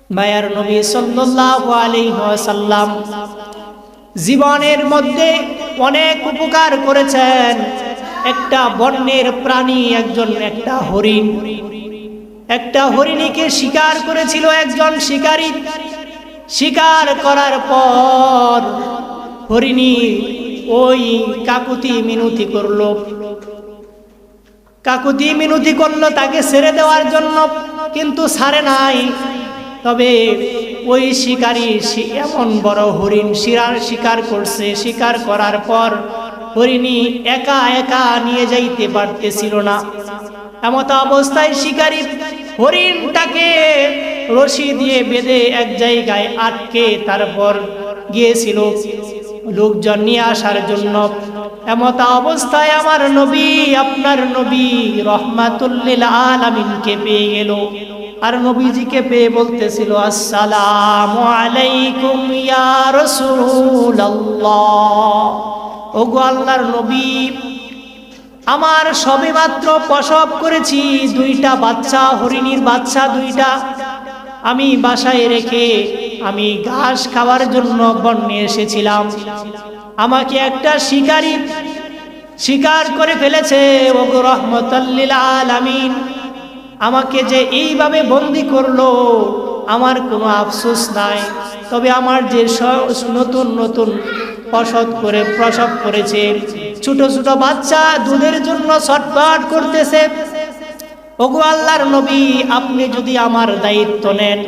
মায়ার নবী সাল্লাল্লাহু আলাইহি ওয়াসাল্লাম জীবনের মধ্যে অনেক উপকার করেছেন। একটা বন্যের প্রাণী, একটা হরিণীকে শিকার করেছিল একজন শিকারী। শিকার করার পর হরিণী ওই কাকুতি মিনতি করলো তাকে ছেড়ে দেওয়ার জন্য, কিন্তু ছাড়ে নাই। তবে ওই শিকারী এমন বড় হরিণ শিকার করছে, শিকার করার পর হরিণী একা একা নিয়ে যাইতে পারতেছিল না। এমত অবস্থায় শিকারী হরিণটাকে রশি দিয়ে বেঁধে এক জায়গায় আটকে তারপর গিয়েছিল লোকজন নিয়ে আসার জন্য। এমত অবস্থায় আমার নবী, আপনার নবী রাহমাতুল লিল আলামিনকে পেয়ে গেল। আর নবীজিকে পেয়ে বলতেছিল, আসসালামু আলাইকুম ইয়া রাসূলুল্লাহ। ওগো আল্লাহর নবী, আমার সবেমাত্র প্রসব করেছি, 2টা বাচ্চা, হরিণীর বাচ্চা 2টা আমি বাসায় রেখে আমি ঘাস খাওয়ার জন্য বনে এসেছিলাম। আমাকে একটা শিকারী শিকার করে ফেলেছে। ওগো রাহমাতুল লিল আলামিন, আমাকে যে এইভাবে বন্দি করলো, আমার কোনো আফসোস নাই। তবে আমার যে নতুন নতুন প্রসব করেছে, ছোট ছোট বাচ্চা দুধের জন্য ছটফট করতেছে। ওগো আল্লাহর নবী, আপনি যদি আমার দায়িত্ব নেন,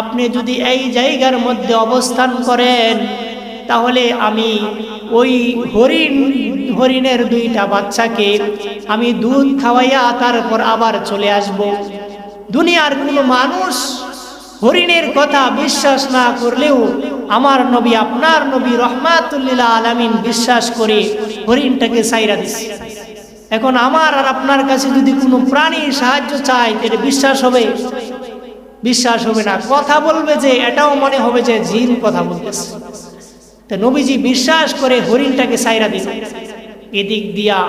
আপনি যদি এই জায়গার মধ্যে অবস্থান করেন, তাহলে আমি ওই হরিণের 2টা বাচ্চাকে আমি দুধ খাওয়াইয়া তারপর আবার চলে আসব। দুনিয়ার কোনো মানুষ হরিণের কথা বিশ্বাস না করলেও আমার নবী, আপনার নবী রাহমাতুল লিল আলামিন বিশ্বাস করে হরিণটাকে ছাইরা দিছে। এখন আমার আর আপনার কাছে যদি কোনো প্রাণী সাহায্য চায়, এর বিশ্বাস হবে? বিশ্বাস হবে না। কথা বলবে যে, এটাও মনে হবে যে জিন কথা বলতেছে। তো নবীজি বিশ্বাস করে হরিণটাকে ছাইরা দিল। এদিক দিয়া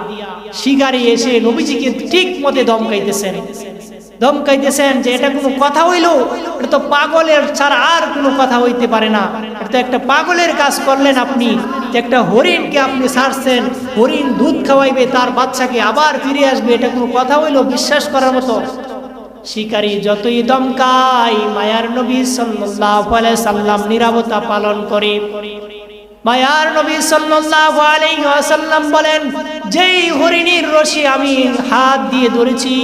শিকারী এসে নবীজিকে ঠিক মতে ধমকাইতেছেন যে এটা কোনো কথা হইল? এটা তো পাগলের ছাড়া আর কোনো কথা হইতে পারে না। এটা তো একটা পাগলের কাজ করলেন আপনি, যে একটা হরিণকে আপনি ছাড়ছেন, হরিণ দুধ খাওয়াইবে, তার বাচ্চাকে আবার ফিরে আসবে, এটা কোনো কথা হইল? বিশ্বাস করার মতো? শিকারী যতই ধমকায়, মায়ার নবী সাল্লাল্লাহু আলাইহি সাল্লাম নীরবতা পালন করে। মায়ার নবী সাল্লাল্লাহু আলাইহি ওয়াসাল্লাম বলেন, যেই হরিণীর রশি আমি হাত দিয়ে ধরেছি,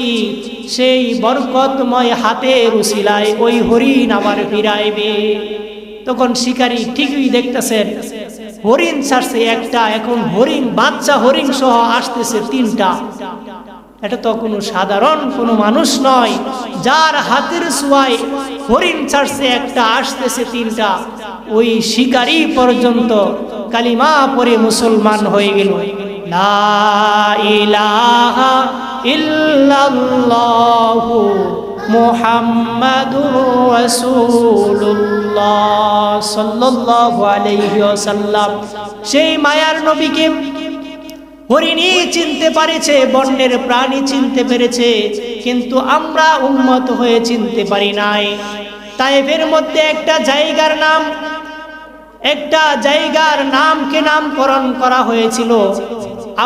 সেই বরকতময় হাতের উসিলায় ওই হরিণ আমার ফিরাইবে। তখন শিকারী ঠিকই দেখতেছেন, হরিণ ছাড়ছে একটা, এখন হরিণ বাচ্চা হরিণ সহ আসতেছে 3টা। এটা তো কোনো সাধারণ কোনো মানুষ নয়, যার হাতের ছোঁয়ায় হরিণ ছাড়ছে একটা, আসতেছে 3টা। ওই শিকারী পর্যন্ত কালিমা পড়ে মুসলমান হয়ে গেল। লা ইলাহা ইল্লাল্লাহু মুহাম্মাদুর রাসূলুল্লাহ সাল্লাল্লাহু আলাইহি ওয়াসাল্লাম। সেই মায়ার নবীকে হরিণী চিনতে পেরেছে, বন্যের প্রাণী চিনতে পেরেছে, কিন্তু আমরা উম্মত হয়ে চিনতে পারি নাই। তায়েফের মধ্যে একটা জায়গার নামকে নামকরণ করা হয়েছিল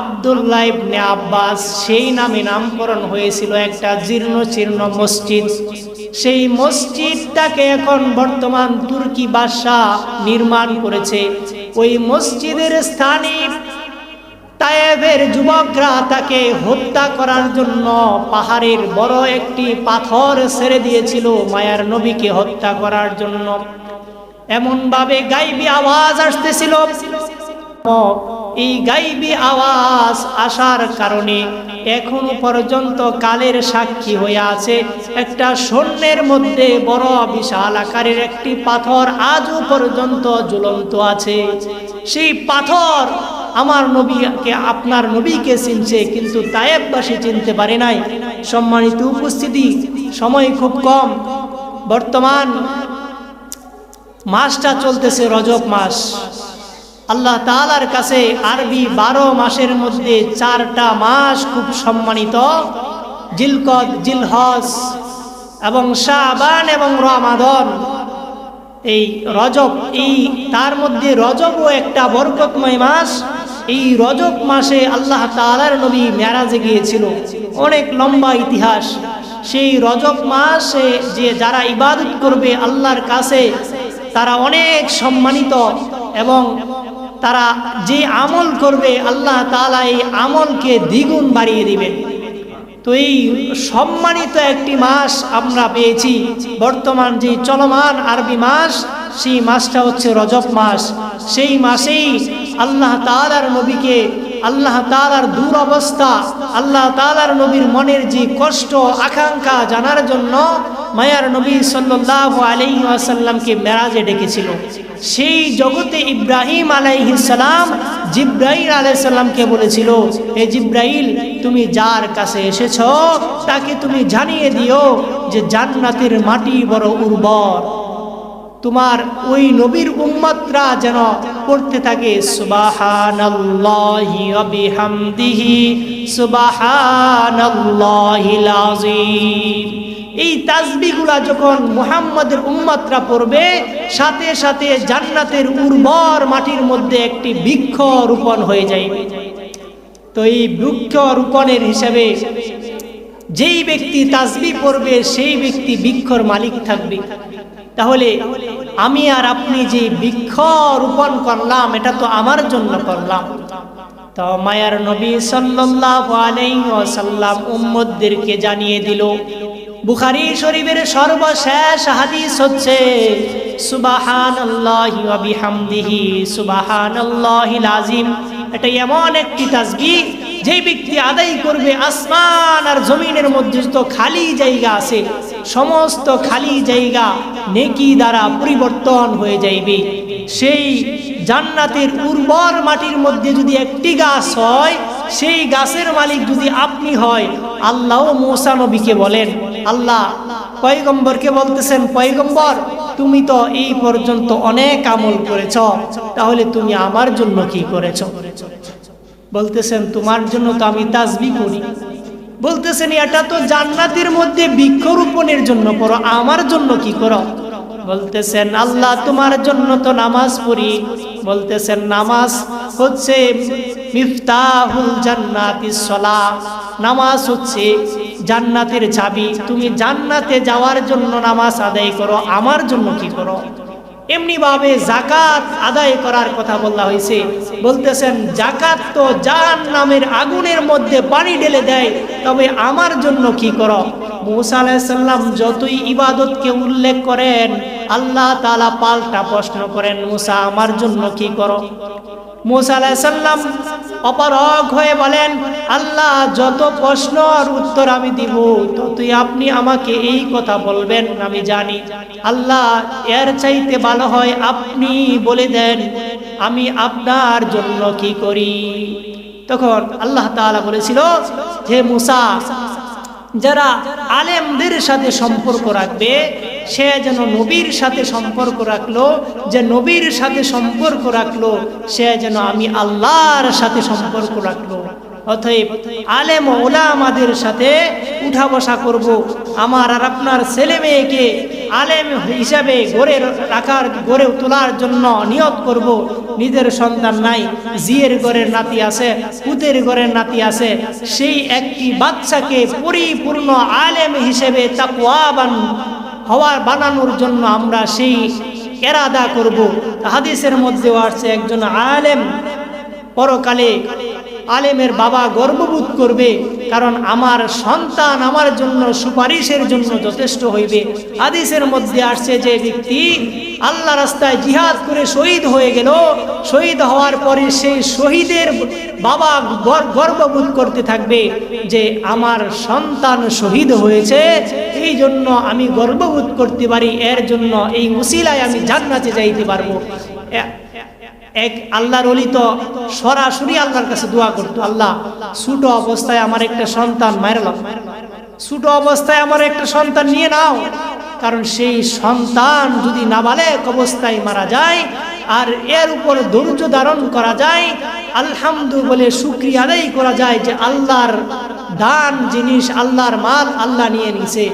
আব্দুল্লাহ ইবনে আব্বাস। সেই নামে নামকরণ হয়েছিল একটা জীর্ণ মসজিদ। সেই মসজিদটাকে এখন বর্তমান তুর্কি বাদশাহ নির্মাণ করেছে। ওই মসজিদের স্থানে তায়েফের যুবকরা তাকে হত্যা করার জন্য পাহাড়ের বড় একটি পাথর ছেড়ে দিয়েছিল মায়ার নবীকে হত্যা করার জন্য। এমন ভাবে গায়বী আওয়াজ আসতেছিল, এই গায়বী আওয়াজ আসার কারণে এখনো পর্যন্ত কালের সাক্ষী হয়ে আছে। একটা স্বর্ণের মধ্যে বড় বিশাল আকারের একটি পাথর আজও পর্যন্ত ঝুলন্ত আছে। সেই পাথর আমার নবীকে, আপনার নবীকে চিনছে, কিন্তু তায়েফবাসী চিনতে পারে নাই। সম্মানিত উপস্থিতি, সময় খুব কম। বর্তমান মাসটা চলতেছে রজব মাস। আল্লাহ তাআলার কাছে আরবি 12 মাসের মধ্যে 4টা মাস খুব সম্মানিত, জিলকদ, জিলহজ এবং শাবান এবং রমাদান। এই রজব, এই তার মধ্যে রজবও একটা বরকতময় মাস। এই রজব মাসে আল্লাহ তাআলার নবী মেরাজে গিয়েছিল, অনেক লম্বা ইতিহাস। সেই রজব মাসে যে যারা ইবাদত করবে আল্লাহর কাছে তারা অনেক সম্মানিত, এবং তারা যে আমল করবে আল্লাহ তাআলা এই আমলকে দ্বিগুণ বাড়িয়ে দিবেন। তো এই সম্মানিত একটি মাস আমরা পেয়েছি। বর্তমান যে চলমান আরবি মাস, সেই মাসটা হচ্ছে রজব মাস। সেই মাসেই আল্লাহ তাআলার নবীকে আল্লাহ তাআলার দুরবস্থা, আল্লাহ তাআলার নবীর মনের যে কষ্ট আকাঙ্ক্ষা জানার জন্য মায়ার নবী সাল্লাল্লাহু আলাইহি ওয়াসাল্লামকে মেরাজে ডেকেছিল। সেই জগতে ইব্রাহিম আলাইহিস সালাম জিব্রাইল আলাইহিস সালামকে বলেছিল, হে জিব্রাইল, তুমি যার কাছে এসেছো তাকে তুমি জানিয়ে দিও যে জান্নাতের মাটি বড় উর্বর। তোমার ওই নবীর উম্মতরা যেন পড়তে থাকে সুবহানাল্লাহি ওয়া বিহামদিহি সুবহানাল্লাহিল আযীম। এই তাসবিহগুলা যখন মুহাম্মাদের উম্মতরা পড়বে, সাথে সাথে জান্নাতের উর্বর মাটির মধ্যে একটি বৃক্ষ রোপণ হয়ে যাবে। তো এই বৃক্ষ রোপণের হিসাবে যেই ব্যক্তি তাসবিহ পড়বে সেই ব্যক্তি বৃক্ষর মালিক থাকবে। তাহলে আমি আর আপনি যে বৃক্ষ রোপণ করলাম, এটা তো আমার জন্য করলাম। তো মায়ার নবী সাল্লাল্লাহু আলাইহি ওয়াসাল্লাম উম্মতদেরকে জানিয়ে দিল, বুখারী শরীফের সর্বশেষ হাদিস হচ্ছে সুবহানাল্লাহি ওয়া বিহামদিহি সুবহানাল্লাহিল আযীম। এটা এমন একটি তাসবিহ যে ব্যক্তি আদায় করবে, আসমান আর জমিনের মধ্যে যত খালি জায়গা আছে সমস্ত খালি জায়গা নেকি দ্বারা পরিবর্তন হয়ে যাইবে। সেই জান্নাতের উর্বর মাটির মধ্যে যদি একটি গাছ হয়, সেই গাছের মালিক যদি আপনি হয়। আল্লাহ মূসা নবীকে বলেন, আল্লাহ পয়গম্বরকে বলতেছেন, পয়গম্বর তুমি তো এই পর্যন্ত অনেক আমল করেছ, তাহলে তুমি আমার জন্য কি করেছ? বলতেছেন, তোমার জন্য তো আমি তাসবিহ করি। বলতেছেন, এটা তো জান্নাতের মধ্যে বৃক্ষরোপণের জন্য করো, আমার জন্য কি করো? বলতেছেন, আল্লাহ তোমার জন্য তো নামাজ পড়ি। বলতেছেন, নামাজ হচ্ছে মিফতাহুল জান্নাতিস সালাহ, নামাজ হচ্ছে জান্নাতের চাবি। তুমি জান্নাতে যাওয়ার জন্য নামাজ আদায় করো, আমার জন্য কি করো? এমনি ভাবে যাকাত আদায় করার কথা বলা হয়েছে। বলতেছেন, যাকাত তো জাহান্নামের আগুনের মধ্যে পানি ঢেলে দেয়, তবে আমার জন্য কি করো? মূসা আলাইহিস সালাম যতই ইবাদতকে উল্লেখ করেন, আল্লাহ তাআলা পাল্টা প্রশ্ন করেন, মূসা আমার জন্য কি করো? মূসা আলাইহিস সালাম অপারগ হয়ে বলেন, আল্লাহ যত প্রশ্ন আর উত্তর আমি দিব, ততই আপনি আমাকে এই কথা বলবেন, আমি জানি। আল্লাহ এর চাইতে ভালো হয় আপনি বলে দেন আমি আপনার জন্য কি করি। তখন আল্লাহ তাআলা বলেছিল, হে মূসা, যারা আলেমদের সাথে সম্পর্ক রাখবে সে যেন নবীর সাথে সম্পর্ক রাখলো, যে নবীর সাথে সম্পর্ক রাখলো সে যেন আমি আল্লাহর সাথে সম্পর্ক রাখলো। অতএব আলেম ও উলামাদের সাথে উঠা বসা করব। আমার আর আপনার ছেলে মেয়েকে আলেম হিসাবে গড়ে তোলার জন্য নিয়ত করব। নিজের সন্তান নাই, জিয়ের ঘরের নাতি আছে, পুতের ঘরের নাতি আছে, সেই একটি বাচ্চাকে পরিপূর্ণ আলেম হিসেবে তাকওয়াবান বানানোর জন্য আমরা সেই এরাদা করব। হাদিসের মধ্যে আছে, একজন আলেম পরকালে আলেমের বাবা গর্ববোধ করবে, কারণ আমার সন্তান আমার জন্য সুপারিশের জন্য যথেষ্ট হইবে। হাদিসের মধ্যে আসছে, যে ব্যক্তি আল্লাহ রাস্তায় জিহাদ করে শহীদ হয়ে গেল, শহীদ হওয়ার পরে সেই শহীদের বাবা গর্ববোধ করতে থাকবে যে আমার সন্তান শহীদ হয়েছে, এই জন্য আমি গর্ববোধ করতে পারি, এর জন্য এই উসিলায় আমি জান্নাতে যাইতে পারবো। এক আল্লাহর ওলি তো সরাসরি আল্লাহর কাছে দোয়া করতো, আল্লাহ ছোট অবস্থায় আমার একটা সন্তান মারলাম, ছোট অবস্থায় আমার একটা সন্তান নিয়ে নাও, কারণ সেই সন্তান যদি নাবালেগ অবস্থায় মারা যায় আর এর উপর ধৈর্য ধারণ করা যায়, আলহামদুলিল্লাহ বলে শুকরিয়া আদায় করা যায় যে আল্লাহর দান জিনিস, আল্লাহর মাল আল্লাহ নিয়ে নিছে,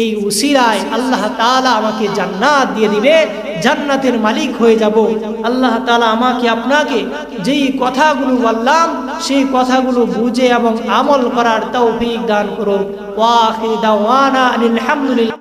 এই উসিলায় আল্লাহ তাআলা আমাকে জান্নাত দিয়ে দিবে, জান্নাতের মালিক হয়ে যাব। আল্লাহ তাআলা আমাকে আপনাকে যেই কথাগুলো বললাম সেই কথাগুলো বুঝে এবং আমল করার তৌফিক দান করুন। ওয়া আখির দাওয়ানা আলহামদুলিল্লাহ।